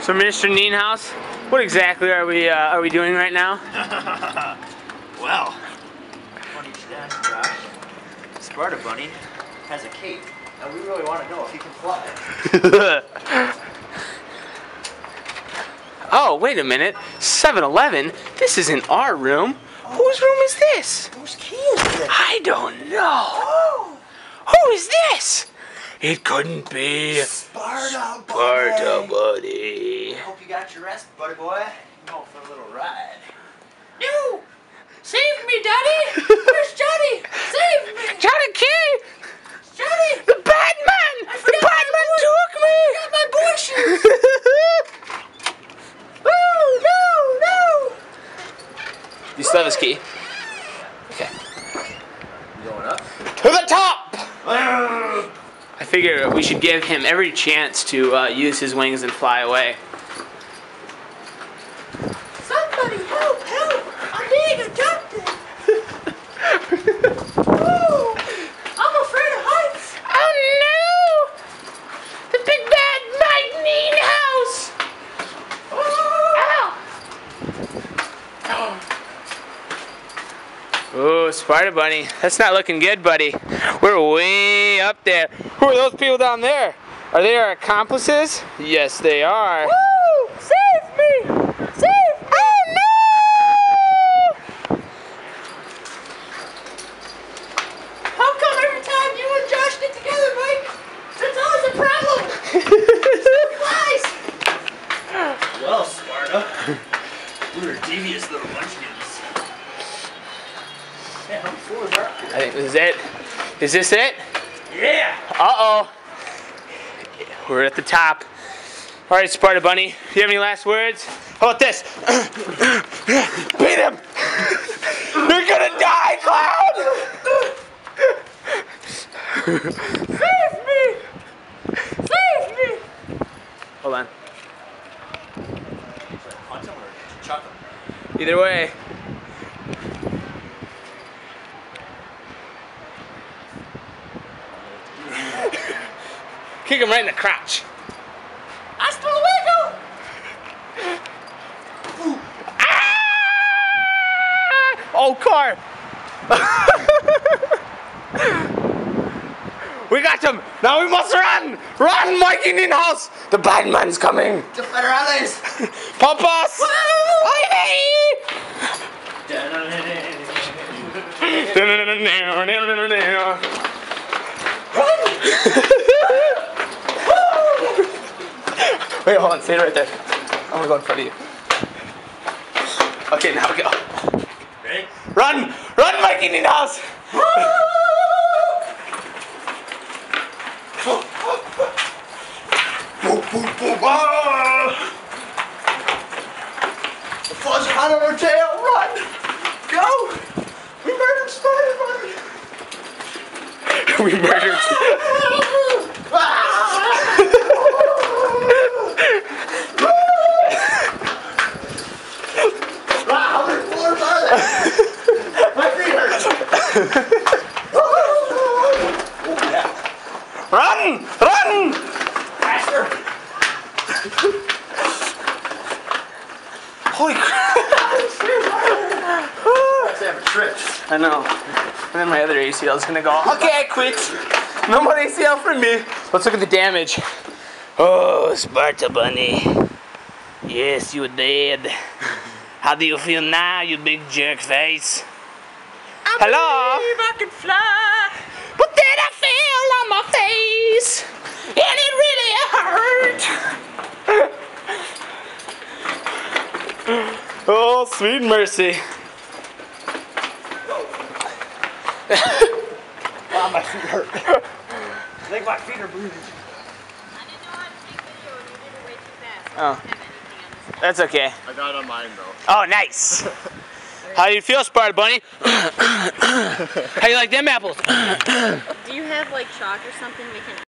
So, Mr. Nienhaus, what exactly are we doing right now? Well, funny you should ask, Josh. Sparta Bunny has a cape, and we really want to know if he can fly. Oh, wait a minute. 7-Eleven? This isn't our room. Whose room is this? Whose key is this? I don't know. Oh, Who is this? It couldn't be Sparta Bunny. Sparta Bunny. I hope you got your rest, buddy boy. I'm going for a little ride. No! Save me, Daddy! Where's Johnny? Save me! Johnny Key! Johnny! The bad man! The bad man took me! I got my boy shoes! No! You still have his key? Okay. You going up? To the top! I figure we should give him every chance to use his wings and fly away. Somebody help! Help! I'm being adopted! Oh, I'm afraid of heights! Oh no! The big bad lightning house! Oh, Sparta Bunny, that's not looking good, buddy. We're way up there. Who are those people down there? Are they our accomplices? Yes, they are. Woo! Save me! Save me! Oh no! How come every time you and Josh get together, Mike, it's always a problem? Lies! Well, Sparta, we were devious little munchkins. Yeah, how full is our I think this is it. Is this it? Yeah! Uh-oh. We're at the top. All right, Sparta Bunny, do you have any last words? How about this? Beat him! You're gonna die, clown! Save me! Save me! Hold on. Punch him or chuck him? Either way. Kick him right in the crotch. Hasta luego! Ah! Oh, car! We got him! Now we must run! Run, Mikey Nienhaus! The bad man's coming! The federales! Pump us! Wait, hold on, stay right there. I'm gonna go in front of you. Okay, now go. Ready? Run! Run, Mikey Nienhaus! The fuzz hot on our tail! Run! Go! We murdered Sparta Bunny! We murdered. How many floors are there? My feet hurt! Run! Run! Faster! Holy crap! Let's have a trip. I know. And then my other ACL is gonna go, okay, I quit. No more ACL for me. Let's look at the damage. Oh, Sparta Bunny. Yes, you're dead. How do you feel now, you big jerk face? Hello? I can fly! But then I fell on my face, and it really hurt. Oh, sweet mercy. Wow, my feet hurt. I think my feet are bruised. I didn't know how to take video and you did it way too fast. Oh. I don't have anything on this. That's okay. I got it on mine though. Oh, nice. How do you feel, Sparta Bunny? How you like them apples? Do you have like chalk or something we can